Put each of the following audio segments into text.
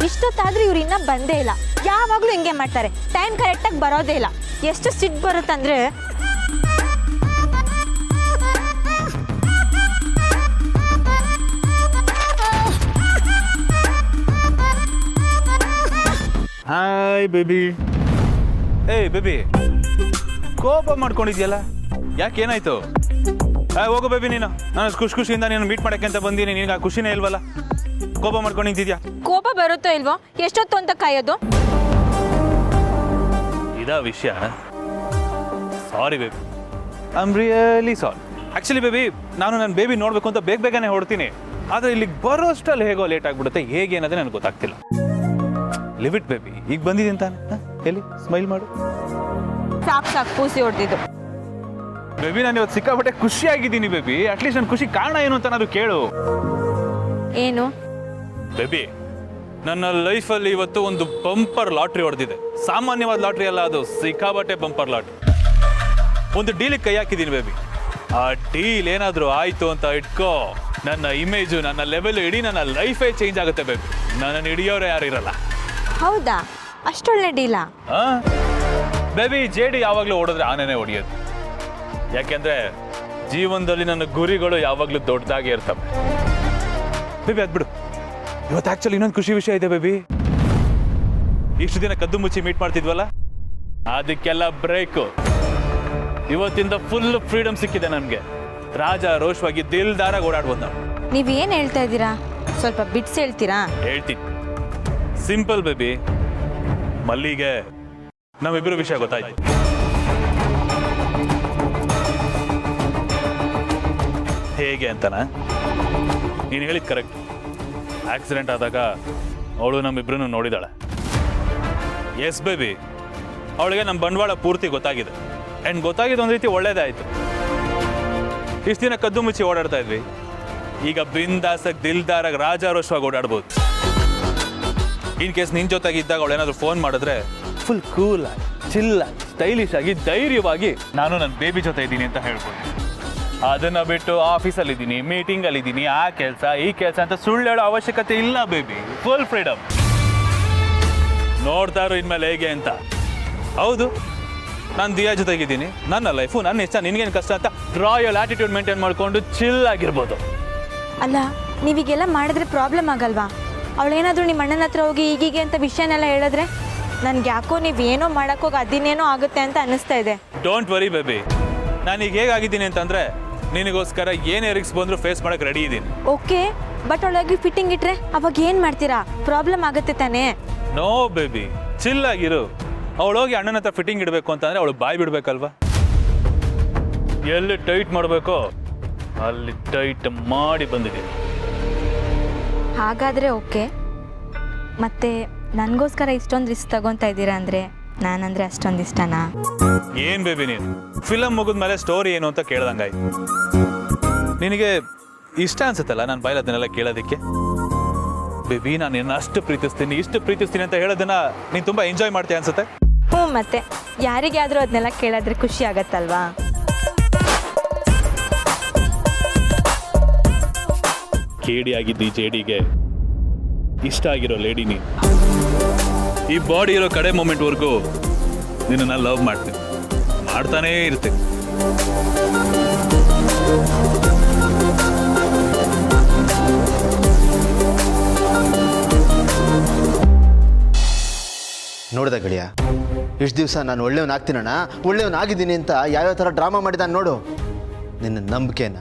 ಇಷ್ಟೊತ್ತಾದ್ರೂ ಇವ್ರು ಇನ್ನೂ ಬಂದೇ ಇಲ್ಲ. ಯಾವಾಗಲೂ ಹಿಂಗೆ ಮಾಡ್ತಾರೆ, ಟೈಮ್ ಕರೆಕ್ಟಾಗಿ ಬರೋದೇ ಇಲ್ಲ. ಎಷ್ಟು ಸಿಟ್ಟು ಬರುತ್ತಂದ್ರೆ ಹಾಯ್ ಬೇಬಿ. ಏಯ್ ಬೇಬಿ, ಕೋಪ ಮಾಡ್ಕೊಂಡಿದ್ಯಲ್ಲ, ಯಾಕೆ ಏನಾಯ್ತು? ಹೋಗು ಬೇಬಿ, ನೀನು ನಾನು ಖುಷಿಯಿಂದ ನೀನು ಮೀಟ್ ಮಾಡಕ್ಕೆ ಅಂತ ಬಂದೀನಿ, ನಿನಗೆ ಆ ಖುಷಿನೇ ಇಲ್ವಲ್ಲ? ಕೋಪ ಮಾಡ್ಕೊಂಡು ನಿಂತಿದ್ಯಾ? ಕೋಪ ಬರುತ್ತೋ ಇಲ್ವೋ, ಎಷ್ಟೊತ್ತು ಅಂತ ಕಾಯೋದು? ಇದಾ ವಿಷಯ? Sorry baby, I am really sorry. Actually baby, ನಾನು ನನ್ನ ಬೇಬಿ ನೋಡಬೇಕು ಅಂತ ಬೇಗನೆ ಹೊಡ್ತೀನಿ, ಆದರೆ ಇಲ್ಲಿಗೆ ಬರೋಷ್ಟಲ್ಲಿ ಹೇಗೋ ಲೇಟ್ ಆಗಿಬಿಡುತ್ತೆ. ಹೇಗೆ ಅನ್ನೋದೇ ನನಗೆ ಗೊತ್ತಾಗ್ತಿಲ್ಲ. ಲಿವ್ ಇಟ್ ಬೇಬಿ, ಈಗ ಬಂದಿದ್ದೀನಿ ತಾನೆ, ಎಲ್ಲಿ ಸ್ಮೈಲ್ ಮಾಡು. ಸಾಕು ಪೂಸಿ ಹೊಡೆದಿದ್ದು. ಬೇಬಿ, ನಾನು ಇವತ್ತು ಸಿಕ್ಕಾಪಟ್ಟೆ ಖುಷಿಯಾಗಿದ್ದೀನಿ ಬೇಬಿ. ಅಟ್ಲೀಸ್ಟ್ ನನ್ನ ಖುಷಿ ಕಾರಣ ಏನು ಅಂತ ನಾನು ಕೇಳು. ಏನು ಬೇಬಿ, ನನ್ನ ಲೈಫಲ್ಲಿ ಇವತ್ತು ಒಂದು ಬಂಪರ್ ಲಾಟ್ರಿ ಹೊಡೆದಿದೆ. ಸಾಮಾನ್ಯವಾದ ಲಾಟ್ರಿ ಅಲ್ಲ, ಅದು ಸಿಕ್ಕಾಪಟ್ಟೆ ಬಂಪರ್ ಲಾಟ್ರಿ. ಒಂದು ಡೀಲಿಗೆ ಕೈ ಹಾಕಿದ್ದೀನಿ ಬೇಬಿ. ಆ ಡೀಲ್ ಏನಾದರೂ ಆಯಿತು ಅಂತ ಇಟ್ಕೋ, ನನ್ನ ಇಮೇಜು, ನನ್ನ ಲೆವೆಲ್, ಇಡೀ ನನ್ನ ಲೈಫೇ ಚೇಂಜ್ ಆಗುತ್ತೆ ಬೇಬಿ. ನನ್ನನ್ನು ಹಿಡಿಯೋರೇ ಯಾರು ಇರಲ್ಲ. ಹೌದಾ? ಅಷ್ಟೊಳ್ಳೆ ಡೀಲಾ? ಬೇಬಿ, ಜೇಡಿ ಯಾವಾಗಲೂ ಓಡಿದ್ರೆ ಆನೆನೇ ಹೊಡಿಯೋದು. ಯಾಕೆಂದ್ರೆ ಜೀವನದಲ್ಲಿ ನನ್ನ ಗುರಿಗಳು ಯಾವಾಗಲೂ ದೊಡ್ಡದಾಗಿ ಇರ್ತವೆ ಬೇಬಿ. ಅದ್ಬಿಡು, ಇವತ್ತು ಆಕ್ಚುಲಿ ಇನ್ನೊಂದು ಖುಷಿ ವಿಷಯ ಇದೆ ಬೇಬಿ. ಇಷ್ಟು ದಿನ ಕದ್ದು ಮುಚ್ಚಿ ಮೀಟ್ ಮಾಡ್ತಿದ್ವಲ್ಲ, ಅದಕ್ಕೆಲ್ಲ ಬ್ರೇಕು. ಇವತ್ತಿಂದ ಫುಲ್ ಫ್ರೀಡಮ್ ಸಿಕ್ಕಿದೆ ನನಗೆ. ರಾಜ ರೋಷವಾಗಿ ದಿಲ್ದಾರಾಗಿ ಓಡಾಡ್ಬೋದು ನಾವು. ನೀವೇನು ಹೇಳ್ತಾ ಇದ್ದೀರಾ? ಸ್ವಲ್ಪ ಬಿಡ್ಸ್ ಹೇಳ್ತೀರಾ? ಹೇಳ್ತೀನಿ. ಸಿಂಪಲ್ ಬೇಬಿ, ಮಲ್ಲಿಗೆ ನಮ್ಮಿಬ್ಬರು ವಿಷಯ ಗೊತ್ತಾಯ್ತು. ಹೇಗೆ ಅಂತನಾ? ನೀನು ಹೇಳಿದ್ ಕರೆಕ್ಟ್. ಆಕ್ಸಿಡೆಂಟ್ ಆದಾಗ ಅವಳು ನಮ್ಮಿಬ್ರನ್ನು ನೋಡಿದಾಳೆ. ಎಸ್ ಬೇಬಿ, ಅವಳಿಗೆ ನಮ್ಮ ಬಂಡವಾಳ ಪೂರ್ತಿ ಗೊತ್ತಾಗಿದೆ. ಆ್ಯಂಡ್ ಗೊತ್ತಾಗಿದ್ದು ಒಂದು ರೀತಿ ಒಳ್ಳೇದಾಯಿತು. ಇಷ್ಟು ದಿನ ಕದ್ದು ಮುಚ್ಚಿ ಓಡಾಡ್ತಾ ಇದ್ವಿ, ಈಗ ಬಿಂದಾಸಾಗಿ ದಿಲ್ದಾರಾಗಿ ರಾಜಾರೋಷವಾಗಿ ಓಡಾಡ್ಬೋದು. ಇನ್ ಕೇಸ್ ನಿನ್ನ ಜೊತೆಗೆ ಇದ್ದಾಗ ಅವಳೇನಾದರೂ ಫೋನ್ ಮಾಡಿದ್ರೆ ಫುಲ್ ಕೂಲ್ ಆಗಿ, ಚಿಲ್ ಆಗಿ, ಸ್ಟೈಲಿಶ್ ಆಗಿ, ಧೈರ್ಯವಾಗಿ ನಾನು ನನ್ನ ಬೇಬಿ ಜೊತೆ ಇದ್ದೀನಿ ಅಂತ ಹೇಳ್ಬೋದು. ಅದನ್ನು ಬಿಟ್ಟು ಆಫೀಸಲ್ಲಿದ್ದೀನಿ, ಮೀಟಿಂಗಲ್ಲಿದ್ದೀನಿ, ಆ ಕೆಲಸ ಈ ಕೆಲಸ ಅಂತ ಸುಳ್ಳು ಹೇಳೋ ಅವಶ್ಯಕತೆ ಇಲ್ಲ ಬೇಬಿ. Full freedom. ನೋಡ್ತಾ ಇರೋ ಇನ್ಮೇಲೆ ಹೇಗೆ ಅಂತ. ಹೌದು, ನಾನು ದಿಯಾ ಜೊತೆಗಿದ್ದೀನಿ, ನನ್ನ ಲೈಫು ನನ್ನ ಇಷ್ಟ, ನಿನಗೇನು ಕಷ್ಟ ಅಂತ ರಾಯಲ್ ಆಟಿಟ್ಯೂಡ್ ಮೇಂಟೈನ್ ಮಾಡಿಕೊಂಡು ಚಿಲ್ ಆಗಿರ್ಬೋದು. ಅಲ್ಲ, ನೀವೀಗೆಲ್ಲ ಮಾಡಿದ್ರೆ ಪ್ರಾಬ್ಲಮ್ ಆಗಲ್ವಾ? ಅವಳೇನಾದರೂ ನಿಮ್ಮ ಅಣ್ಣನ ಹತ್ರ ಹೋಗಿ ಈಗೀಗೆ ಅಂತ ವಿಷಯನೆಲ್ಲ ಹೇಳಿದ್ರೆ ನನ್ಗೆ ಯಾಕೋ ನೀವೇನೋ ಮಾಡೋಕ್ಕೋಗಿ ಅದಿನ್ನೇನೋ ಆಗುತ್ತೆ ಅಂತ ಅನ್ನಿಸ್ತಾ ಇದೆ. ಡೋಂಟ್ ವರಿ ಬೇಬಿ, ನಾನೀಗ ಹೇಗಾಗಿದ್ದೀನಿ ಅಂತಂದರೆ ನಿನಗೋಸ್ಕರ ಏನೇ ರಿಕ್ಸ್ ಬಂದರೂ ಫೇಸ್ ಮಾಡೋಕ್ಕೆ ರೆಡಿ ಇದ್ದೀನಿ. ಓಕೆ, ಬಟ್ ಅವಳಾಗಿ ಫಿಟ್ಟಿಂಗ್ ಇಟ್ರೆ ಅವಾಗ ಏನು ಮಾಡ್ತೀರಾ? ಪ್ರಾಬ್ಲಮ್ ಆಗುತ್ತೆ ತಾನೇ? ನೋ ಬೇಬಿ, ಚಿಲ್ ಆಗಿರು. ಅವಳೋಗಿ ಅಣ್ಣನ ಹತ್ರ ಫಿಟ್ಟಿಂಗ್ ಇಡಬೇಕು ಅಂತಂದರೆ ಅವಳು ಬಾಯ್ ಬಿಡಬೇಕಲ್ವಾ? ಎಲ್ಲಿ ಟೈಟ್ ಮಾಡಬೇಕೋ ಅಲ್ಲಿ ಟೈಟ್ ಮಾಡಿ ಬಂದಿದ್ದೀನಿ. ಹಾಗಾದರೆ ಓಕೆ. ಮತ್ತೆ ನನಗೋಸ್ಕರ ಇಷ್ಟೊಂದು ರಿಸ್ಕ್ ತಗೊತಾ ಇದ್ದೀರಾ ಅಂದರೆ ನಾನಂದರೆ ಅಷ್ಟೊಂದು ಇಷ್ಟನಾ? ಏನು ಬೇಬಿ, ನೀನು ಫಿಲಮ್ ಮುಗಿದ ಮೇಲೆ ಸ್ಟೋರಿ ಏನು ಅಂತ ಕೇಳ್ದಂಗಾಯ್ತು. ನಿನಗೆ ಇಷ್ಟ ಅನ್ಸುತ್ತಲ್ಲ ನಾನು ಬಾಯಲ್ಲಿ ಅದನ್ನೆಲ್ಲ ಕೇಳೋದಕ್ಕೆ? ಬೇಬಿ, ನಾನು ನಿನ್ನ ಅಷ್ಟು ಪ್ರೀತಿಸ್ತೀನಿ, ಇಷ್ಟು ಪ್ರೀತಿಸ್ತೀನಿ ಅಂತ ಹೇಳೋದನ್ನ ನೀನು ತುಂಬ ಎಂಜಾಯ್ ಮಾಡ್ತೀಯ ಅನ್ಸುತ್ತೆ. ಹ್ಞೂ, ಮತ್ತೆ ಯಾರಿಗೆ ಆದರೂ ಅದನ್ನೆಲ್ಲ ಕೇಳಿದ್ರೆ ಖುಷಿ ಆಗತ್ತಲ್ವಾ? ಕೇಡಿ ಆಗಿದ್ದಿ ಜೇಡಿಗೆ ಇಷ್ಟ ಆಗಿರೋ ಲೇಡಿ ನೀನು. ಈ ಬಾಡಿ ಇರೋ ಕಡೆ ಮೂಮೆಂಟ್ವರೆಗೂ ನಿನ್ನನ್ನು ಲವ್ ಮಾಡ್ತೀನಿ, ಮಾಡ್ತಾನೇ ಇರ್ತೀನಿ. ನೋಡ್ದೆ ಗೆಳೆಯ, ಇಷ್ಟು ದಿವಸ ನಾನು ಒಳ್ಳೆಯವನಾಗ್ತೀನಣ್ಣ, ಒಳ್ಳೆಯವನಾಗಿದ್ದೀನಿ ಅಂತ ಯಾವ್ಯಾವ ಥರ ಡ್ರಾಮಾ ಮಾಡಿದಾನೆ ನೋಡು. ನಿನ್ನ ನಂಬಿಕೆನ,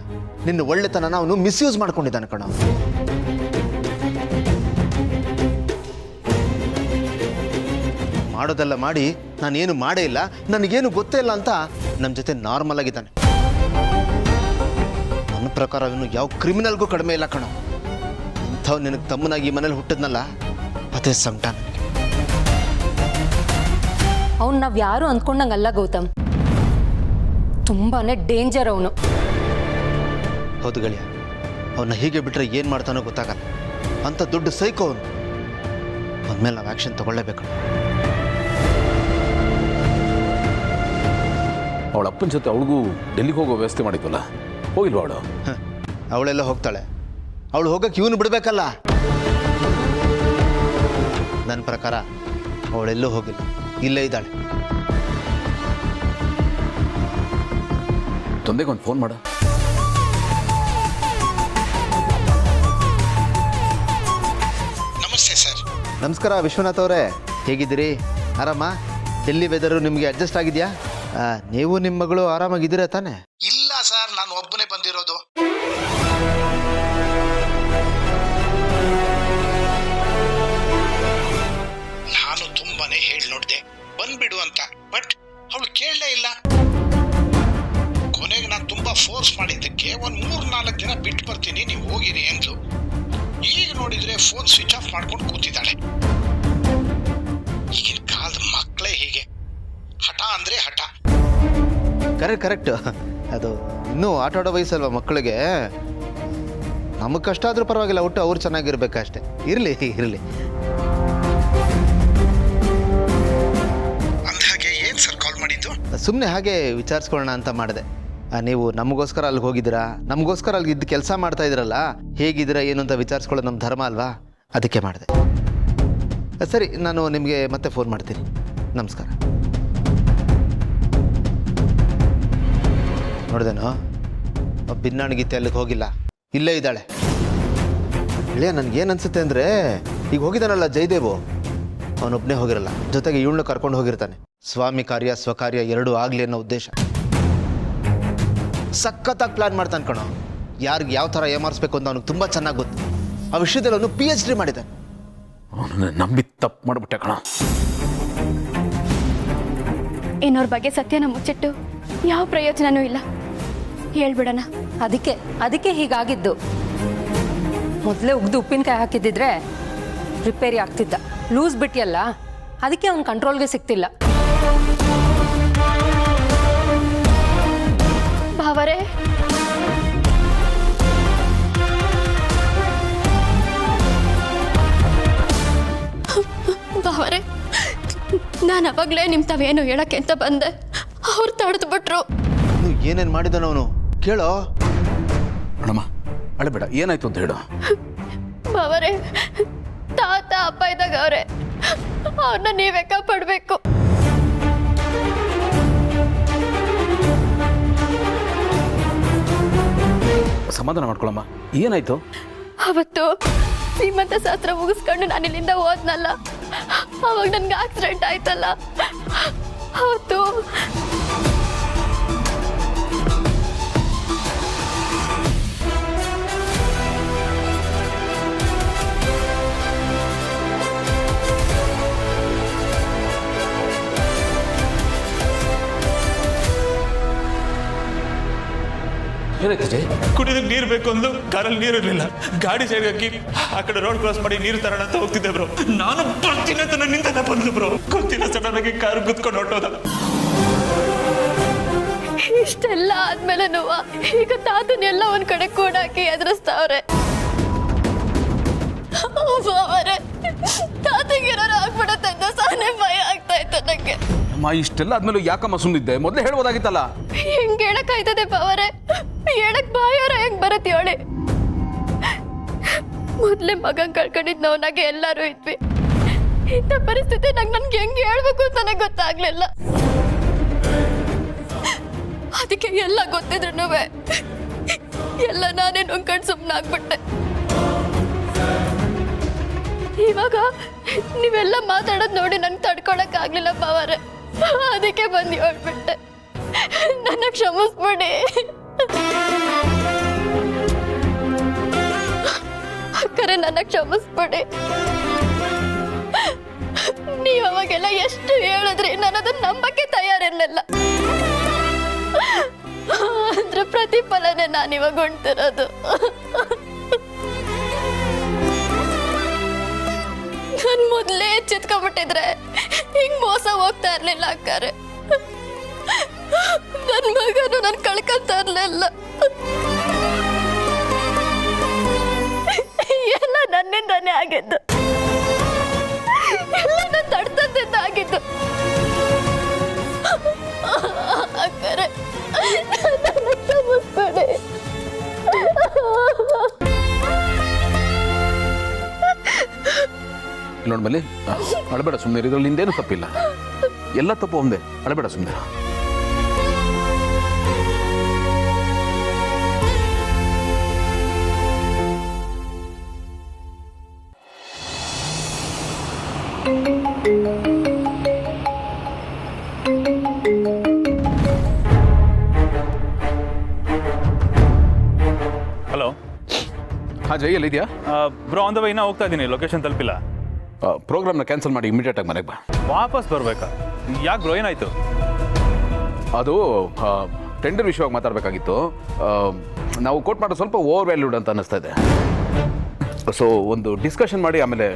ನಿನ್ನ ಒಳ್ಳೆತನ ಅವನು ಮಿಸ್ಯೂಸ್ ಮಾಡ್ಕೊಂಡಿದ್ದಾನೆ ಕಣ. ಮಾಡೋದೆಲ್ಲ ಮಾಡಿ ನಾನೇನು ಮಾಡೇ ಇಲ್ಲ, ನನಗೇನು ಗೊತ್ತೇ ಇಲ್ಲ ಅಂತ ನಮ್ಮ ಜೊತೆ ನಾರ್ಮಲ್ ಆಗಿದ್ದಾನೆ. ನನ್ನ ಪ್ರಕಾರ ಅವನು ಯಾವ ಕ್ರಿಮಿನಲ್ಗೂ ಕಡಿಮೆ ಇಲ್ಲ ಕಣ. ಇಂಥವ್ ನಿನಗೆ ತಮ್ಮನಾಗಿ ಮನೇಲಿ ಹುಟ್ಟಿದ್ನಲ್ಲ, ಅದೇ ಸಂಕಟ ನನಗೆ. ಅವ್ನು ನಾವು ಯಾರು ಅಂದ್ಕೊಂಡಂಗಲ್ಲ ಗೌತಮ್, ತುಂಬಾನೇ ಡೇಂಜರ್ ಅವನು. ಹೌದು ಗೆಳೆಯ, ಅವನ್ನ ಹೀಗೆ ಬಿಟ್ಟರೆ ಏನು ಮಾಡ್ತಾನೋ ಗೊತ್ತಾಗಲ್ಲ. ಅಂಥ ದೊಡ್ಡ ಸೈಕೋ ಅವನು. ಅಂದಮೇಲೆ ನಾವು ಆ್ಯಕ್ಷನ್ ತಗೊಳ್ಳೇಬೇಕು. ಅವಳ ಅಪ್ಪನ ಜೊತೆ ಅವಳಿಗೂ ಡೆಲ್ಲಿಗೆ ಹೋಗೋ ವ್ಯವಸ್ಥೆ ಮಾಡಿದ್ವಲ್ಲ, ಹೋಗಿಲ್ವಾ ಅವಳು? ಅವಳೆಲ್ಲ ಹೋಗ್ತಾಳೆ, ಅವಳು ಹೋಗಕ್ಕೆ ಇವನು ಬಿಡಬೇಕಲ್ಲ. ನನ್ನ ಪ್ರಕಾರ ಅವಳೆಲ್ಲೂ ಹೋಗಿಲ್ಲ, ಇಲ್ಲೇ ಇದ್ದಾಳೆ. ತೊಂದೆಗೊಂದು ಫೋನ್ ಮಾಡ. ನಮಸ್ತೆ ಸರ್. ನಮಸ್ಕಾರ ವಿಶ್ವನಾಥ್ ಅವರೇ, ಹೇಗಿದ್ದೀರಿ? ಆರಾಮ? ಡೆಲ್ಲಿ ವೆದರು ನಿಮಗೆ ಅಡ್ಜಸ್ಟ್ ಆಗಿದೆಯಾ? ನೀವು ನಿಮ್ಮ ಮಗಳು ಆರಾಮಾಗಿದ್ದೀರಾ ತಾನೆ? ಇಲ್ಲ ಸರ್, ನಾನು ಒಬ್ಬನೇ ಬಂದಿರೋದು. ನಾನು ತುಂಬಾನೇ ಹೇಳಿ ನೋಡಿದೆ ಬಂದ್ಬಿಡು ಅಂತ, ಬಟ್ ಅವಳು ಕೇಳಲೇ ಇಲ್ಲ. ಕೊನೆಗೆ ನಾನು ತುಂಬಾ ಫೋರ್ಸ್ ಮಾಡಿದ್ದಕ್ಕೆ ಒಂದು 3-4 ದಿನ ಬಿಟ್ಟು ಬರ್ತೀನಿ, ನೀವು ಹೋಗಿರಿ ಅಂದ್ಲು. ಈಗ ನೋಡಿದ್ರೆ ಫೋನ್ ಸ್ವಿಚ್ ಆಫ್ ಮಾಡ್ಕೊಂಡು ಕೂತಿದ್ದಾಳೆ. ಈಗಿನ ಕಾಲದ ಮಕ್ಕಳೇ ಹೀಗೆ, ಹಠ ಅಂದ್ರೆ ಹಠ. ಕರೆಕ್ಟ್. ಅದು ಇನ್ನೂ ಆಟ ಆಡೋ ವಯಸ್ಸಲ್ವ ಮಕ್ಕಳಿಗೆ. ನಮಗೆ ಕಷ್ಟ ಆದರೂ ಪರವಾಗಿಲ್ಲ, ಒಟ್ಟು ಅವ್ರು ಚೆನ್ನಾಗಿರ್ಬೇಕಷ್ಟೆ. ಇರಲಿ. ಅಂದ್ಹಾಗೆ ಏನು ಸರ್ ಕಾಲ್ ಮಾಡಿದ್ದು? ಸುಮ್ಮನೆ ಹಾಗೆ ವಿಚಾರಿಸ್ಕೊಳ್ಳೋಣ ಅಂತ ಮಾಡಿದೆ. ನೀವು ನಮಗೋಸ್ಕರ ಅಲ್ಲಿಗೆ ಹೋಗಿದ್ದೀರಾ, ನಮಗೋಸ್ಕರ ಅಲ್ಲಿ ಇದ್ದು ಕೆಲಸ ಮಾಡ್ತಾ ಇದ್ದೀರಲ್ಲ, ಹೇಗಿದ್ದೀರಾ ಏನು ಅಂತ ವಿಚಾರಿಸ್ಕೊಳ್ಳೋದು ನಮ್ಮ ಧರ್ಮ ಅಲ್ವಾ, ಅದಕ್ಕೆ ಮಾಡಿದೆ. ಸರಿ, ನಾನು ನಿಮಗೆ ಮತ್ತೆ ಫೋನ್ ಮಾಡ್ತೀನಿ. ನಮಸ್ಕಾರ. ನೋಡಿದೆನೋ, ಭಿನ್ನಾಣಗೀತೆ ಅಲ್ಲಿಗೆ ಹೋಗಿಲ್ಲ, ಇಲ್ಲೇ ಇದ್ದಾಳೆ. ಇಳೆಯ ನನಗೇನು ಅನಿಸುತ್ತೆ ಅಂದರೆ, ಈಗ ಹೋಗಿದ್ದಾನಲ್ಲ ಜಯದೇವು, ಅವನೊಬ್ಬನೇ ಹೋಗಿರಲ್ಲ, ಜೊತೆಗೆ ಇವಳನ್ನ ಕರ್ಕೊಂಡು ಹೋಗಿರ್ತಾನೆ. ಸ್ವಾಮಿ ಕಾರ್ಯ ಸ್ವಕಾರ್ಯ ಎರಡೂ ಆಗಲಿ ಅನ್ನೋ ಉದ್ದೇಶ. ಸಖತ್ತಾಗಿ ಪ್ಲ್ಯಾನ್ ಮಾಡ್ತಾನೆ ಕಣೋ. ಯಾರಿಗೆ ಯಾವ ಥರ ಏಮಾರಿಸ್ಬೇಕು ಅಂತ ಅವ್ನಿಗೆ ತುಂಬ ಚೆನ್ನಾಗಿ ಗೊತ್ತು. ಆ ವಿಷಯದಲ್ಲಿ ಅವನು PhD ಮಾಡಿದ್ದಾನೆ. ಅವನನ್ನ ನಂಬಿ ತಪ್ಪು ಮಾಡಿಬಿಟ್ಟೆ ಕಣ. ಇನ್ನೋರ್ ಬಗ್ಗೆ ಸತ್ಯನ ಮುಚ್ಚಿಟ್ಟು ಯಾವ ಪ್ರಯೋಜನನೂ ಇಲ್ಲ, ಹೇಳ್ಬಿಡೋಣ. ಅದಕ್ಕೆ ಹೀಗಾಗಿದ್ದು. ಮೊದಲೇ ಉಗ್ದು ಉಪ್ಪಿನಕಾಯಿ ಹಾಕಿದ್ದಿದ್ರೆ ರಿಪೇರಿ ಆಗ್ತಿದ್ದ. ಲೂಸ್ ಬಿಟ್ಟಿಯಲ್ಲ, ಅದಕ್ಕೆ ಅವ್ನ ಕಂಟ್ರೋಲ್ಗೆ ಸಿಗ್ತಿಲ್ಲ. ಭಾವರೇ, ಭಾವರೇ, ನಾನು ಅವಾಗಲೇ ನಿಮ್ಮ ತಾವೇನು ಹೇಳಕ್ಕೆ ಅಂತ ಬಂದೆ, ಅವ್ರು ತಡೆದು ಬಿಟ್ರು. ಏನೇನು ಮಾಡಿದಾನ ಅವನು ಕೇಳೋ. ಅಣ್ಣಮ್ಮ ಅಳಬೇಡ, ಏನಾಯ್ತು ಅಂತ ಹೇಳು. ಭಾವರೇ, ತಾತ ಅಪ್ಪ ಇದ್ದಾಗ ಅವ್ರೆ, ಅವ್ರನ್ನ ನೀವೇ ಕಾಪಾಡಬೇಕು. ಸಮಾಧಾನ ಮಾಡ್ಕೊಳಮ್ಮ, ಏನಾಯ್ತು? ಅವತ್ತು ಶ್ರೀಮಂತ ಶಾಸ್ತ್ರ ಮುಗಿಸ್ಕೊಂಡು ನಾನು ಇಲ್ಲಿಂದ ಹೋದ್ನಲ್ಲ, ಅವಾಗ ನನ್ಗೆ ಆಕ್ಸಿಡೆಂಟ್ ಆಯ್ತಲ್ಲ. ಅವತ್ತು ಏನಾಯ್ತು ಜೈ? ಕುಡಿಯೋದಕ್ಕೆ ನೀರು ಬೇಕು ಅಂದು ಕಾರಲ್ಲಿ ನೀರು ಇರಲಿಲ್ಲ. ಗಾಡಿ ಸೈಡ್ ಹಾಕಿ ಆ ಕಡೆ ರೋಡ್ ಕ್ರಾಸ್ ಮಾಡಿ ನೀರು ತರೋಣ ಅಂತ ಹೋಗ್ತಿದ್ದೆ ಬ್ರೋ. ನಾನು ಬರ್ತೀನಿ ಅಂತ ನನ್ನಿಂದ ಬಂದು ಬ್ರೋ, ಗೊತ್ತಿಲ್ಲ ಸಡನ್ ಆಗಿ ಕಾರ್ ಗುದ್ಕೊಂಡು ಹೊಟ್ಟೋದ. ಇಷ್ಟೆಲ್ಲ ಆದ್ಮೇಲೆ ಈಗ ತಾತನೆಲ್ಲ ಒಂದ್ ಕಡೆ ಕೂಡಾಕಿ ಎದುರಿಸ್ತಾವ್ರೆ. ತಾತಗಿರೋರು ಆಗ್ಬಿಡತ್ತೆ ಅಂತ ಸಾನೆ ಭಯ ಆಗ್ತಾ ಇತ್ತು ನಂಗೆ. ಅಮ್ಮ, ಇಷ್ಟೆಲ್ಲ ಆದ್ಮೇಲೆ ಯಾಕಮ್ಮ ಸುಮ್ಮನಿದ್ದೆ? ಮೊದಲೇ ಹೇಳ್ಬೋದಾಗಿತ್ತಲ್ಲ. ಹೆಂಗ್ ಹೇಳಕ್ ಆಯ್ತದೆ ಪವರೇ? ಹೇಳಕ್ ಬಾಯಾರ ಹೆಂಗ್ ಬರತ್ತೆ ಹೇಳಿ? ಮೊದ್ಲೇ ಮಗನ್ ಕಳ್ಕೊಂಡಿದ್ ನೋನಾಗೆ ಎಲ್ಲಾರು ಇದ್ವಿ. ಇಂಥ ಪರಿಸ್ಥಿತಿ ನನ್ಗೆ ಹೆಂಗ್ ಹೇಳ್ಬೇಕು ಅಂತ ನನಗೆ ಗೊತ್ತಾಗ್ಲಿಲ್ಲ. ಅದಕ್ಕೆ ಎಲ್ಲ ಗೊತ್ತಿದ್ರು ಎಲ್ಲ ನಾನೇ ನೊಂದ್ಕೊಂಡು ಸುಮ್ಮನಾಗ್ಬಿಟ್ಟೆ. ಇವಾಗ ನೀವೆಲ್ಲ ಮಾತಾಡೋದ್ ನೋಡಿ ನನ್ಗೆ ತಡ್ಕೊಳಕ್ ಆಗ್ಲಿಲ್ಲ ಪವರೇ, ಅದಕ್ಕೆ ಬಂದು ಹೇಳ್ಬಿಟ್ಟೆ. ನನ್ನ ಕ್ಷಮಿಸ್ಬಿಡಿ. ಅಕ್ಕರೆ ನನ್ನ ಕ್ಷಮಿಸ್ಬಿಡಿ. ನೀವು ಅವಾಗೆಲ್ಲ ಎಷ್ಟು ಹೇಳಿದ್ರಿ, ನಾನು ಅದನ್ನ ನಂಬಕ್ಕೆ ತಯಾರಿರ್ಲಿಲ್ಲ. ಅದ್ರ ಪ್ರತಿಫಲನೆ ನಾನಿವಾಗ ಹೊಂಟಿರೋದು. ನನ್ ಮೊದ್ಲೇ ಎಚ್ಚೆತ್ಕೊಂಡ್ಬಿಟ್ಟಿದ್ರೆ ಹಿಂಗ್ ಮೋಸ ಹೋಗ್ತಾ ಇರ್ಲಿಲ್ಲ ಅಕ್ಕಾರೆ. ನನ್ ಮಗನು ನನ್ ಕಳ್ಕೊಂತ ಇರ್ಲಿಲ್ಲ. ಎಲ್ಲ ನನ್ನಿಂದಾನೇ ಆಗಿದ್ದು, ಎಲ್ಲ ನನ್ನ ತಡ್ತದಿಂದ ಆಗಿದ್ದು. ಅಕ್ಕಾರೆ ಕ್ಷಮಿಸ್ಬಿಡಿ. ನೋಡ್ಮೇಲೆ ಅಳಬೇಡ ಸುಮ್ಮನೆ ಇದರಲ್ಲಿ ನಿಂದೇನು ತಪ್ಪಿಲ್ಲ, ಎಲ್ಲ ತಪ್ಪು ಒಂದೇ, ಅಳಬೇಡ ಸುಮ್ಮನೆ. ಹಲೋ. ಹಾಂ ಜೈ, ಎಲ್ಲಿದೆಯಾ? ಬ್ರೋ ಆನ್ ದ ವೇ ಇನ್ನೂ ಹೋಗ್ತಾ ಇದ್ದೀನಿ, ಲೊಕೇಶನ್ ತಲುಪಿಲ್ಲ. ಪ್ರೋಗ್ರಾಮ್ನ ಕ್ಯಾನ್ಸಲ್ ಮಾಡಿ ಇಮಿಡಿಯೇಟಾಗಿ ಮನೆಗೆ ಬಾ. ವಾಪಸ್ ಬರಬೇಕಾ? ಯಾಕೆ ಬ್ರೋ, ಏನಾಯಿತು? ಅದು ಟೆಂಡರ್ ವಿಷಯವಾಗಿ ಮಾತಾಡಬೇಕಾಗಿತ್ತು. ನಾವು ಕೋಟ್ ಮಾಡೋದು ಸ್ವಲ್ಪ ಓವರ್ ವ್ಯಾಲ್ಯೂಡ್ ಅಂತ ಅನ್ನಿಸ್ತಾ ಇದೆ. ಸೊ ಒಂದು ಡಿಸ್ಕಷನ್ ಮಾಡಿ ಆಮೇಲೆ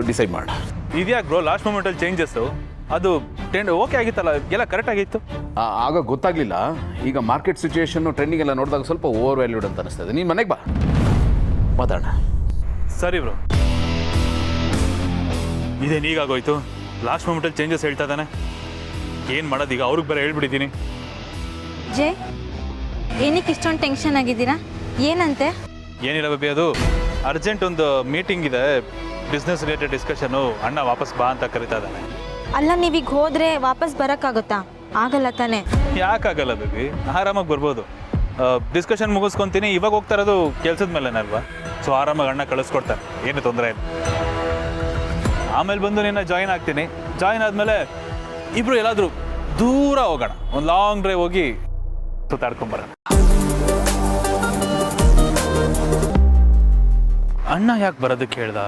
ಡಿಸೈಡ್ ಮಾಡೋಣ. ಇದ್ಯಾಕೆ ಬ್ರೋ ಲಾಸ್ಟ್ ಮೂಮೆಂಟಲ್ಲಿ ಚೇಂಜಸ್ಸು? ಅದು ಟೆಂಡರ್ ಓಕೆ ಆಗಿತ್ತಲ್ಲ, ಎಲ್ಲ ಕರೆಕ್ಟ್ ಆಗಿತ್ತು. ಆಗ ಗೊತ್ತಾಗಲಿಲ್ಲ. ಈಗ ಮಾರ್ಕೆಟ್ ಸಿಚುಯೇಷನ್ನು ಟ್ರೆಂಡಿಂಗ್ ಎಲ್ಲ ನೋಡಿದಾಗ ಸ್ವಲ್ಪ ಓವರ್ ವ್ಯಾಲ್ಯೂಡ್ ಅಂತ ಅನ್ನಿಸ್ತಾ ಇದೆ. ನೀನು ಮನೆಗೆ ಬಾ, ಮಾತಾಡೋಣ. ಸರಿ ಬ್ರೋ. ಇದೇನು ಈಗಾಗೋಯ್ತು? ಲಾಸ್ಟ್ ಮೂಮೆಂಟಲ್ಲಿ ಚೇಂಜಸ್ ಹೇಳ್ತಾ ಇದ್ದಾನೆ, ಏನು ಮಾಡೋದು ಈಗ? ಅವ್ರಿಗೆ ಬೇರೆ ಹೇಳ್ಬಿಟ್ಟಿದ್ದೀನಿ. ಜೇ, ಏನಕ್ಕೆ ಇಷ್ಟೊಂದು ಟೆನ್ಷನ್ ಆಗಿದ್ದೀರಾ? ಏನಂತೆ? ಏನಿಲ್ಲ ಬೇಬಿ, ಅದು ಅರ್ಜೆಂಟ್ ಒಂದು ಮೀಟಿಂಗ್ ಇದೆ, ಬಿಸ್ನೆಸ್ ರಿಲೇಟೆಡ್ ಡಿಸ್ಕಷನು. ಅಣ್ಣ ವಾಪಸ್ ಬಾ ಅಂತ ಕರಿತಾ ಇದ್ದಾನೆ. ಅಲ್ಲ, ನೀವೀಗ ಹೋದರೆ ವಾಪಸ್ ಬರೋಕ್ಕಾಗುತ್ತಾ? ಆಗಲ್ಲ ತಾನೇ? ಯಾಕಾಗಲ್ಲ ಬೇಬಿ, ಆರಾಮಾಗಿ ಬರ್ಬೋದು. ಡಿಸ್ಕಷನ್ ಮುಗಿಸ್ಕೊತೀನಿ. ಇವಾಗ ಹೋಗ್ತಾ ಇರೋದು ಕೆಲಸದ ಮೇಲೆನಲ್ವಾ, ಸೊ ಆರಾಮಾಗಿ ಅಣ್ಣ ಕಳಿಸ್ಕೊಡ್ತಾರೆ, ಏನು ತೊಂದರೆ ಇಲ್ಲ. ಆಮೇಲೆ ಬಂದು ನಿನ್ನ ಜಾಯಿನ್ ಆಗ್ತೀನಿ. ಜಾಯಿನ್ ಆದಮೇಲೆ ಇಬ್ಬರು ಎಲ್ಲಾದರೂ ದೂರ ಹೋಗೋಣ, ಒಂದು ಲಾಂಗ್ ಡ್ರೈವ್ ಹೋಗಿ ಸುತ್ತಾಡ್ಕೊಂಬರೋಣ. ಅಣ್ಣ ಯಾಕೆ ಬರೋದಕ್ಕೆ ಹೇಳ್ದ?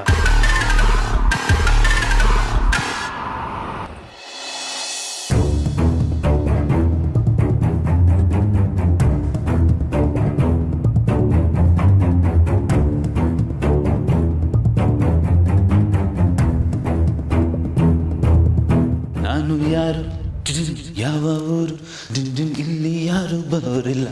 ನಾನು ಯಾರು, ಯಾವ ಊರು, ಇಲ್ಲಿ ಯಾರು ಬರೋರಿಲ್ಲ.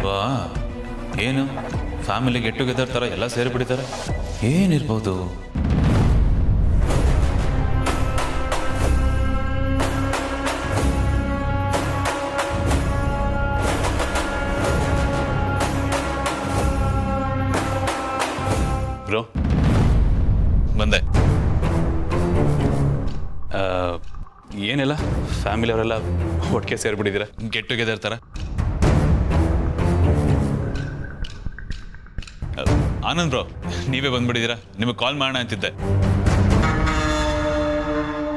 ವಾ, ಏನು ಫ್ಯಾಮಿಲಿ ಗೆಟ್ ಟುಗೆದರ್ ಥರ ಎಲ್ಲ ಸೇರಿಬಿಡ್ತಾರೆ. ಏನಿರ್ಬೋದು? ಬ್ರೋ ಬಂದೆ. ಏನಿಲ್ಲ, ಫ್ಯಾಮಿಲಿ ಅವರೆಲ್ಲ ಒಟ್ಟಿಗೆ ಸೇರಿಬಿಟ್ಟಿದ್ದೀರಾ ಗೆಟ್ ಟುಗೆದರ್ ಥರ. ಆನಂದ್ ಬ್ರೋ, ನೀವೇ ಬಂದ್ಬಿಟ್ಟಿದ್ದೀರಾ. ನಿಮಗೆ ಕಾಲ್ ಮಾಡೋಣ ಅಂತಿದ್ದೆ.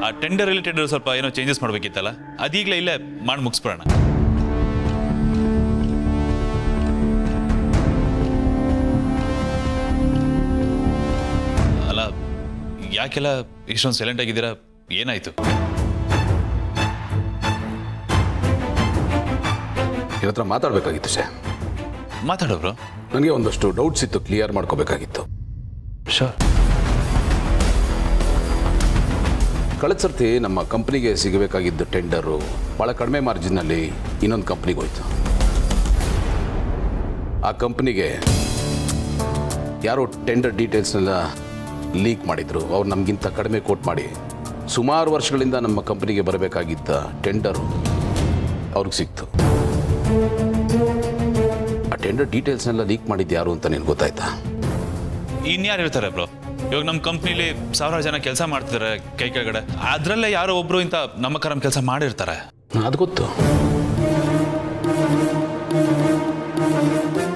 ಆ ಟೆಂಡರ್ ರಿಲೇಟೆಡ್ ಸ್ವಲ್ಪ ಏನೋ ಚೇಂಜಸ್ ಮಾಡಬೇಕಿತ್ತಲ್ಲ, ಅದೀಗಲೇ ಇಲ್ಲೇ ಮಾಡಿ ಮುಗಿಸ್ಬಿಡೋಣ. ಅಲ್ಲ, ಯಾಕೆಲ್ಲ ಇಷ್ಟೊಂದು ಸೈಲೆಂಟ್ ಆಗಿದ್ದೀರಾ? ಏನಾಯ್ತು? ನಿನ್ನ ಹತ್ರ ಮಾತಾಡಬೇಕಾಗಿತ್ತು ಸರ್. ಮಾತಾಡೋ ಬ್ರೋ. ನನಗೆ ಒಂದಷ್ಟು ಡೌಟ್ಸ್ ಇತ್ತು, ಕ್ಲಿಯರ್ ಮಾಡ್ಕೋಬೇಕಾಗಿತ್ತು. ಶೋರ್. ಕಳೆದ ಸರ್ತಿ ನಮ್ಮ ಕಂಪ್ನಿಗೆ ಸಿಗಬೇಕಾಗಿದ್ದ ಟೆಂಡರು ಭಾಳ ಕಡಿಮೆ ಮಾರ್ಜಿನ್ನಲ್ಲಿ ಇನ್ನೊಂದು ಕಂಪ್ನಿಗೆ ಹೋಯ್ತು. ಆ ಕಂಪ್ನಿಗೆ ಯಾರೋ ಟೆಂಡರ್ ಡೀಟೇಲ್ಸ್ನೆಲ್ಲ ಲೀಕ್ ಮಾಡಿದರು. ಅವ್ರು ನಮಗಿಂತ ಕಡಿಮೆ ಕೋಟ್ ಮಾಡಿ ಸುಮಾರು ವರ್ಷಗಳಿಂದ ನಮ್ಮ ಕಂಪ್ನಿಗೆ ಬರಬೇಕಾಗಿದ್ದ ಟೆಂಡರು ಅವ್ರಿಗೆ ಸಿಕ್ತು. ಆ ಟೆಂಡರ್ ಡೀಟೇಲ್ಸ್ನೆಲ್ಲ ಲೀಕ್ ಮಾಡಿದ್ದು ಯಾರು ಅಂತ ನಿನಗೆ ಗೊತ್ತಾಯ್ತಾ? ಇನ್ಯಾರು ಇರ್ತಾರೆ ಬ್ರೋ? ಇವಾಗ ನಮ್ಮ ಕಂಪ್ನಿಲಿ ಸಾವಿರಾರು ಜನ ಕೆಲಸ ಮಾಡ್ತಿದ್ದಾರೆ ಕೈ ಕೆಳಗಡೆ. ಅದರಲ್ಲೇ ಯಾರೋ ಒಬ್ರು ಇಂಥ ನಮ್ಮ ಕರಂ ಕೆಲಸ ಮಾಡಿರ್ತಾರೆ. ಅದು ಗೊತ್ತು,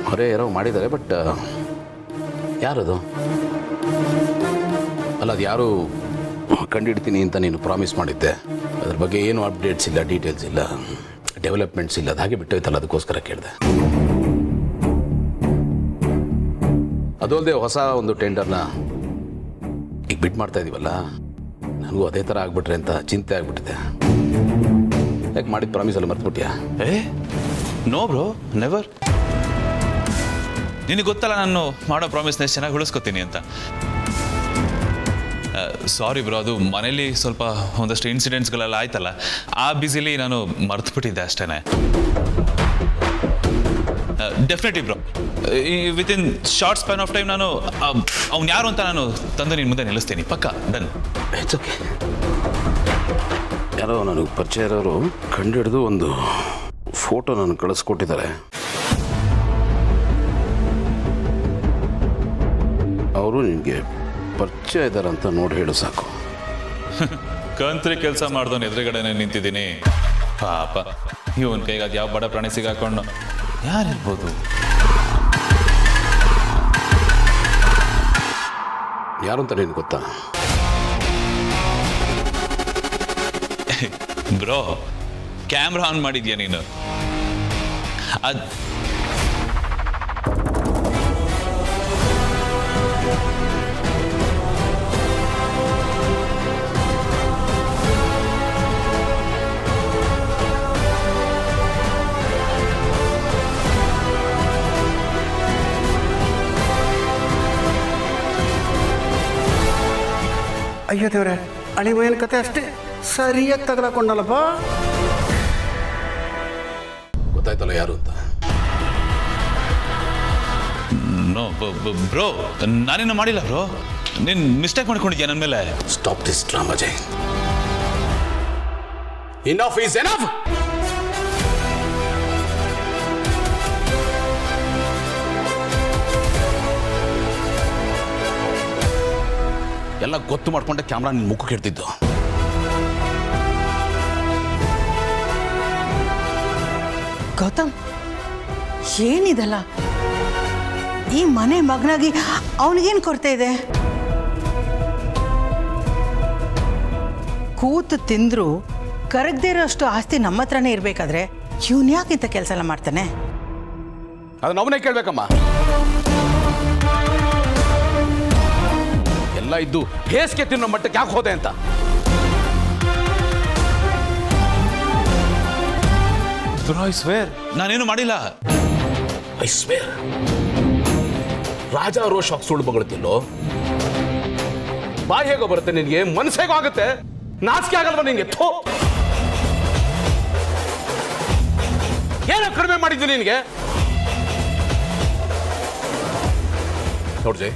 ಹೊರೆ ಯಾರೋ ಮಾಡಿದ್ದಾರೆ. ಬಟ್ ಯಾರದು? ಅಲ್ಲ, ಅದು ಯಾರು ಕಂಡುಹಿಡ್ತೀನಿ ಅಂತ ನೀನು ಪ್ರಾಮಿಸ್ ಮಾಡಿದ್ದೆ. ಅದ್ರ ಬಗ್ಗೆ ಏನು ಅಪ್ಡೇಟ್ಸ್ ಇಲ್ಲ, ಡೀಟೇಲ್ಸ್ ಇಲ್ಲ, ಡೆವಲಪ್ಮೆಂಟ್ಸ್ ಇಲ್ಲ. ಅದು ಹಾಗೆ ಬಿಟ್ಟೋಯ್ತಲ್ಲ, ಅದಕ್ಕೋಸ್ಕರ ಕೇಳಿದೆ. ಅದು ಅಲ್ಲದೆ ಹೊಸ ಒಂದು ಟೆಂಡರ್ನ ಈಗ ಬಿಡ್ ಮಾಡ್ತಾ ಇದೀವಲ್ಲ, ನನಗೂ ಅದೇ ಥರ ಆಗ್ಬಿಟ್ರೆ ಅಂತ ಚಿಂತೆ ಆಗ್ಬಿಟ್ಟಿದೆ. ಯಾಕೆ ಮಾಡಿದ ಪ್ರಾಮಿಸ್ ಎಲ್ಲ ಮರ್ತ್ಬಿಟ್ಯಾ? No bro, never. ನಿನಗೆ ಗೊತ್ತಲ್ಲ ನಾನು ಮಾಡೋ ಪ್ರಾಮಿಸ್ನ ಎಷ್ಟು ಚೆನ್ನಾಗಿ ಉಳಿಸ್ಕೊತೀನಿ ಅಂತ. ಸಾರಿ ಬ್ರೋ, ಅದು ಮನೇಲಿ ಸ್ವಲ್ಪ ಒಂದಷ್ಟು ಇನ್ಸಿಡೆಂಟ್ಸ್ಗಳೆಲ್ಲ ಆಯ್ತಲ್ಲ, ಆ ಬ್ಯುಸಿಲಿ ನಾನು ಮರ್ತುಬಿಟ್ಟಿದ್ದೆ ಅಷ್ಟೇ. Definitely bro, within short span of time ನಾನು ಅವ್ನು ಯಾರು ಅಂತ ನಾನು ತಂದು ನಿನ್ನ ಮುಂದೆ ನಿಲ್ಲಿಸ್ತೀನಿ. ಪಕ್ಕ ಡನ್. It's okay. ಯಾರೋ ನನಗೆ ಪರಿಚಯ ಇರೋರು ಕಂಡುಹಿಡಿದು ಒಂದು ಫೋಟೋ ನನಗೆ ಕಳಿಸ್ಕೊಟ್ಟಿದ್ದಾರೆ. ಅವರು ನಿಮಗೆ ಪರಿಚಯ ಇದ್ದಾರೆ ಅಂತ ನೋಡಿ ಹೇಳು ಸಾಕು. ಕಂತ್ರಿ ಕೆಲಸ ಮಾಡ್ದವನು ಎದುರುಗಡೆನೆ ನಿಂತಿದ್ದೀನಿ. ಪಾಪ ಇವನ್ ಕೈಗೆ ಅದು ಯಾವ ಬಡ ಪ್ರಾಣಿ ಸಿಗಾಕೊಂಡು ಯಾರಿರ್ಬೋದು? ಯಾರು ಅಂತ ನಿನ್ಗೆ ಗೊತ್ತಾ? ಬ್ರೋ, ಕ್ಯಾಮ್ರಾ ಆನ್ ಮಾಡಿದ್ಯಾ ನೀನು? ಅದ್ ಅಯ್ಯೋ ದೇವ್ರೆ, ಅಳಿವೇನ ಕತೆ ಅಷ್ಟೇ ಸರಿಯಾಗಿ ತಗಲಾಕೊಂಡಲ್ಲಪ್ಪ. ಗೊತ್ತಾಯ್ತಲ್ಲ ಯಾರು ಅಂತ? ನೋ ಬ್ರೋ, ನಾನೇನು ಮಾಡಿಲ್ಲ ಬ್ರೋ. ನೀನು ಮಿಸ್ಟೇಕ್ ಮಾಡ್ಕೊಂಡಿದ್ಯಾ ನನ್ನ ಮೇಲೆ? Stop this drama Jai. Enough is enough. ಎಲ್ಲ ಗೊತ್ತು ಮಾಡ್ಕೊಂಡೆ ಕ್ಯಾಮ್ರಾ ನಿನ್ನ ಮುಖಕ್ಕೆ ಇಡ್ತಿದ್ದು. ಗೌತಮ್, ಏನಿದಲ್ಲ? ಈ ಮನೆ ಮಗನಾಗಿ ಅವನಿಗೇನು ಕೊರತೆ ಇದೆ? ಕೂತು ತಿಂದ್ರು ಕರಗದೇ ಇರೋಷ್ಟು ಆಸ್ತಿ ನಮ್ಮ ಹತ್ರನೇ ಇರಬೇಕಾದ್ರೆ ಇವನು ಯಾಕಿಂತ ಕೆಲಸ ಎಲ್ಲ ಮಾಡ್ತಾನೆ? ಅದನ್ನ ಅವನೇ ಕೇಳ್ಬೇಕಮ್ಮ. ಎಲ್ಲ ಇದ್ದು ಹೇಸಿಗೆ ತಿನ್ನೋ ಮಟ್ಟಕ್ಕೆ ಯಾಕೆ ಹೋದೆ ಅಂತ. ಐ ಸ್ವೇರ್ ನಾನೇನು ಮಾಡಿಲ್ಲ. I square. ರಾಜ ರೋಷ ಸುಳ್ಳು ಬಗಳುತ್ತಿಲ್ಲೋ? ಬಾಯಿ ಹೇಗೋ ಬರುತ್ತೆ ನಿನಗೆ? ಮನಸ್ಸು ಹೇಗೋ ಆಗುತ್ತೆ? ನಾಚಿಕೆ ಆಗಲ್ವ ನಿನಗೆ? ಥೋ, ಏನೋ ಕಡಿಮೆ ಮಾಡಿದ್ದು ನಿನಗೆ? ನೋಡ್ಜೆ,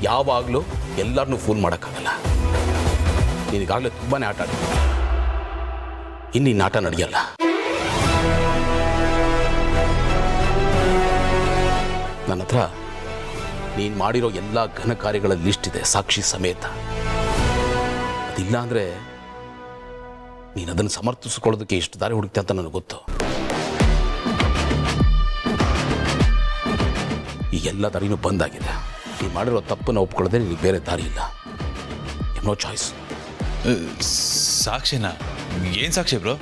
ಯಾವಾಗಲೂ ಎಲ್ಲರನ್ನೂ ಫೋನ್ ಮಾಡೋಕ್ಕಾಗಲ್ಲ. ನಿನಗಾಗಲೇ ತುಂಬಾನೇ ಆಟ ಆಡಿದೆ. ಇನ್ನಿನ್ನು ಆಟ ನಡೆಯಲ್ಲ. ನನ್ನ ಹತ್ರ ನೀನು ಮಾಡಿರೋ ಎಲ್ಲ ಘನ ಕಾರ್ಯಗಳ ಲಿಸ್ಟ್ ಇದೆ, ಸಾಕ್ಷಿ ಸಮೇತ. ಅದಿಲ್ಲ ಅಂದರೆ ನೀನು ಅದನ್ನು ಸಮರ್ಥಿಸ್ಕೊಳ್ಳೋದಕ್ಕೆ ಎಷ್ಟು ದಾರಿ ಹುಡುಕ್ತೆ ಅಂತ ನನಗೆ ಗೊತ್ತು. ಈಗೆಲ್ಲ ದಾರಿನೂ ಬಂದಾಗಿದೆ. ನೀನು ಮಾಡಿರೋ ತಪ್ಪನ್ನು ಒಪ್ಕೊಳ್ಳೋದೇ ನಿನಗೆ ಬೇರೆ ದಾರಿ ಇಲ್ಲ. No choice. ಸಾಕ್ಷಿನಾ? ಏನು ಸಾಕ್ಷಿ bro?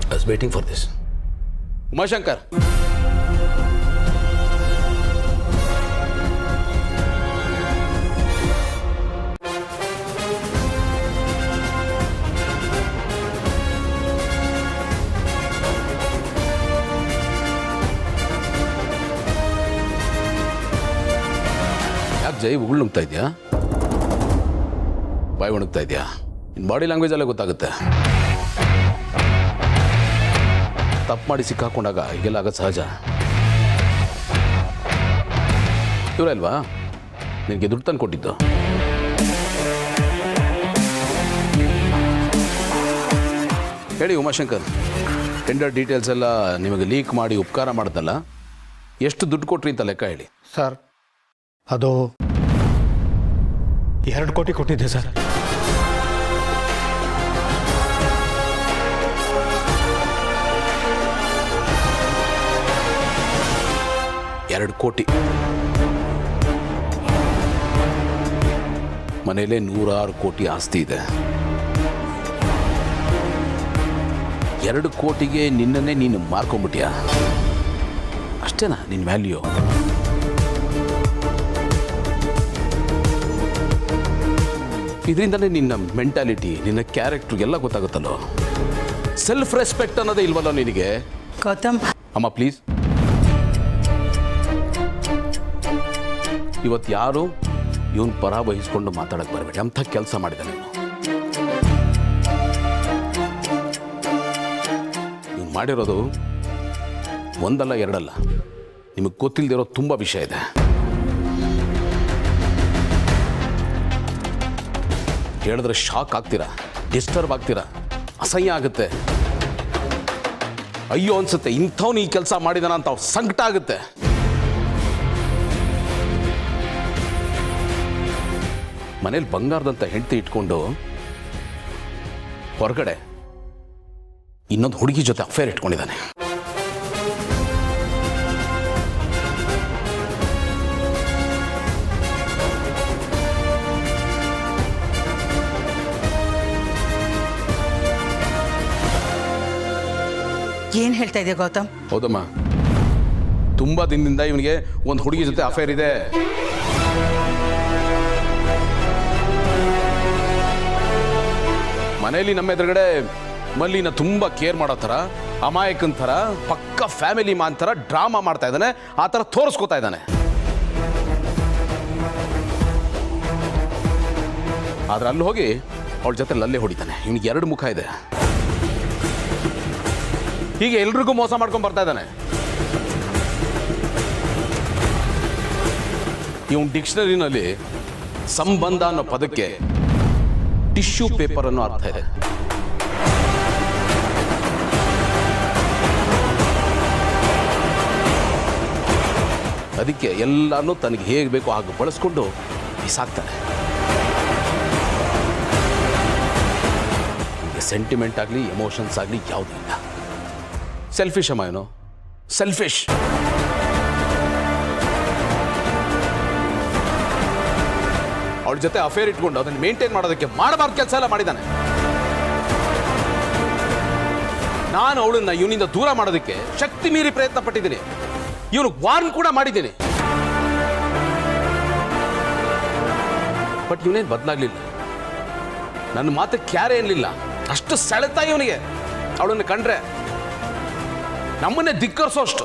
I was waiting for this. Umashankar, ಯಾಕೆ ಜೈ ಉಗುಳ್ನುಗ್ತಾ ಇದೆಯಾ? ಬಾಯಿ ಒಣಗ್ತಾ ಇದೆಯಾ? ನಿನ್ನ ಬಾಡಿ ಲ್ಯಾಂಗ್ವೇಜಲ್ಲೇ ಗೊತ್ತಾಗುತ್ತೆ. ತಪ್ಪು ಮಾಡಿ ಸಿಕ್ಕಾಕೊಂಡಾಗ ಹೀಗೆಲ್ಲ ಆಗೋದು ಸಹಜ. ಇವರಲ್ವಾ ನಿನಗೆ ದುಡ್ಡು ತಂದು ಕೊಟ್ಟಿದ್ದು? ಹೇಳಿ ಉಮಾಶಂಕರ್, ಟೆಂಡರ್ ಡೀಟೇಲ್ಸ್ ಎಲ್ಲ ನಿಮಗೆ ಲೀಕ್ ಮಾಡಿ ಉಪಕಾರ ಮಾಡ್ದಲ್ಲ, ಎಷ್ಟು ದುಡ್ಡು ಕೊಟ್ರಿ ಅಂತ ಲೆಕ್ಕ ಹೇಳಿ. ಸರ್, ಅದು 2 ಕೋಟಿ ಕೊಟ್ಟಿದ್ದೆ ಸರ್. ಎರಡು ಕೋಟಿ. ಮನೇಲೆ 106 ಕೋಟಿ ಆಸ್ತಿ ಇದೆ. 2 ಕೋಟಿಗೆ ನಿನ್ನನ್ನೇ ನೀನು ಮಾರ್ಕೊಂಡ್ಬಿಟ್ಯಾ? ಅಷ್ಟೇನಾ ನಿನ್ನ ವ್ಯಾಲ್ಯೂ? ಇದರಿಂದಲೇ ನಿನ್ನ ಮೆಂಟಾಲಿಟಿ, ನಿನ್ನ ಕ್ಯಾರೆಕ್ಟರ್ ಎಲ್ಲ ಗೊತ್ತಾಗುತ್ತಲ್ಲೋ. ಸೆಲ್ಫ್ ರೆಸ್ಪೆಕ್ಟ್ ಅನ್ನೋದೇ ಇಲ್ವಲ್ಲ ನಿನಗೆ? ಗೌತಮ್, ಅಮ್ಮ ಪ್ಲೀಸ್, ಇವತ್ತು ಯಾರು ಇವನ್ ಪರ ವಹಿಸ್ಕೊಂಡು ಮಾತಾಡಕ್ಕೆ ಬರಬೇಡಿ. ಅಂಥ ಕೆಲಸ ಮಾಡಿದೆ ನೀನು. ನೀನು ಮಾಡಿರೋದು ಒಂದಲ್ಲ ಎರಡಲ್ಲ, ನಿಮಗೆ ಗೊತ್ತಿಲ್ಲದಿರೋ ತುಂಬ ವಿಷಯ ಇದೆ. ಕೇಳಿದ್ರೆ ಶಾಕ್ ಆಗ್ತೀರಾ, ಡಿಸ್ಟರ್ಬ್ ಆಗ್ತೀರಾ, ಅಸಹ್ಯ ಆಗುತ್ತೆ, ಅಯ್ಯೋ ಅನ್ಸುತ್ತೆ. ಇಂಥವ್ನು ಈ ಕೆಲಸ ಮಾಡಿದಾನ ಅಂತ ಸಂಕಟ ಆಗುತ್ತೆ. ಮನೇಲಿ ಬಂಗಾರದಂತ ಹೆಂಡತಿ ಇಟ್ಕೊಂಡು ಹೊರಗಡೆ ಇನ್ನೊಂದು ಹುಡುಗಿ ಜೊತೆ ಅಫೇರ್ ಇಟ್ಕೊಂಡಿದ್ದಾನೆ. ಏನು ಹೇಳ್ತಾ ಇದೆಯಾ ಗೌತಮ್? ಹೌದಮ್ಮ, ತುಂಬಾ ದಿನದಿಂದ ಇವನಿಗೆ ಒಂದು ಹುಡುಗಿ ಜೊತೆ ಅಫೇರ್ ಇದೆ. ಮನೆಯಲ್ಲಿ ನಮ್ಮ ಎದುರುಗಡೆ ಮಲ್ಲಿನ ತುಂಬಾ ಕೇರ್ ಮಾಡೋ ಥರ, ಅಮಾಯಕನ ಥರ, ಪಕ್ಕ ಫ್ಯಾಮಿಲಿ ಮ್ಯಾನ್ ಥರ ಡ್ರಾಮಾ ಮಾಡ್ತಾ ಇದ್ದಾನೆ, ಆ ಥರ ತೋರಿಸ್ಕೊತಾ ಇದ್ದಾನೆ. ಆದ್ರೆ ಅಲ್ಲಿ ಹೋಗಿ ಅವಳ ಜೊತೆ ಲಲ್ಲೆ ಹೊಡಿತಾನೆ. ಇವನಿಗೆ 2 ಮುಖ ಇದೆ. ಹೀಗೆ ಎಲ್ರಿಗೂ ಮೋಸ ಮಾಡ್ಕೊಂಡು ಬರ್ತಾ ಇದ್ದಾನೆ. ಇವನ್ ಡಿಕ್ಷನರಿನಲ್ಲಿ ಸಂಬಂಧ ಅನ್ನೋ ಪದಕ್ಕೆ ಟಿಶ್ಯೂ ಪೇಪರ್ ಅನ್ನೋ ಅರ್ಥ ಇದೆ. ಅದಕ್ಕೆ ಎಲ್ಲಾನು ತನಗೆ ಹೇಗೆ ಬೇಕೋ ಹಾಗೆ ಬಳಸ್ಕೊಂಡು ಬಿಸಾಕ್ತಾನೆ. ಸೆಂಟಿಮೆಂಟ್ ಆಗಲಿ ಎಮೋಷನ್ಸ್ ಆಗಲಿ ಯಾವುದೂ ಇಲ್ಲ. ಸೆಲ್ಫಿಶ್ ಅಮ್ಮ ಏನು, ಸೆಲ್ಫಿಶ್. ಅವಳ ಜೊತೆ ಅಫೇರ್ ಇಟ್ಕೊಂಡು ಅದನ್ನು ಮೇಂಟೈನ್ ಮಾಡೋದಕ್ಕೆ ಮಾಡಬಾರ್ದು ಕೆಲಸ ಎಲ್ಲ ಮಾಡಿದ್ದಾನೆ. ನಾನು ಅವಳನ್ನ ಇವನಿಂದ ದೂರ ಮಾಡೋದಕ್ಕೆ ಶಕ್ತಿ ಮೀರಿ ಪ್ರಯತ್ನ ಪಟ್ಟಿದ್ದೀನಿ. ಇವನು ವಾರ್ನ್ ಕೂಡ ಮಾಡಿದ್ದೀನಿ. ಬಟ್ ಇವನೇನು ಬದಲಾಗ್ಲಿಲ್ಲ. ನನ್ನ ಮಾತು ಕ್ಯಾರೆ ಏನಿಲ್ಲ. ಅಷ್ಟು ಸೆಳೆತ ಇವನಿಗೆ ಅವಳನ್ನು ಕಂಡ್ರೆ, ನಮ್ಮನ್ನೇ ಧಿಕ್ಕರಿಸೋ ಅಷ್ಟು.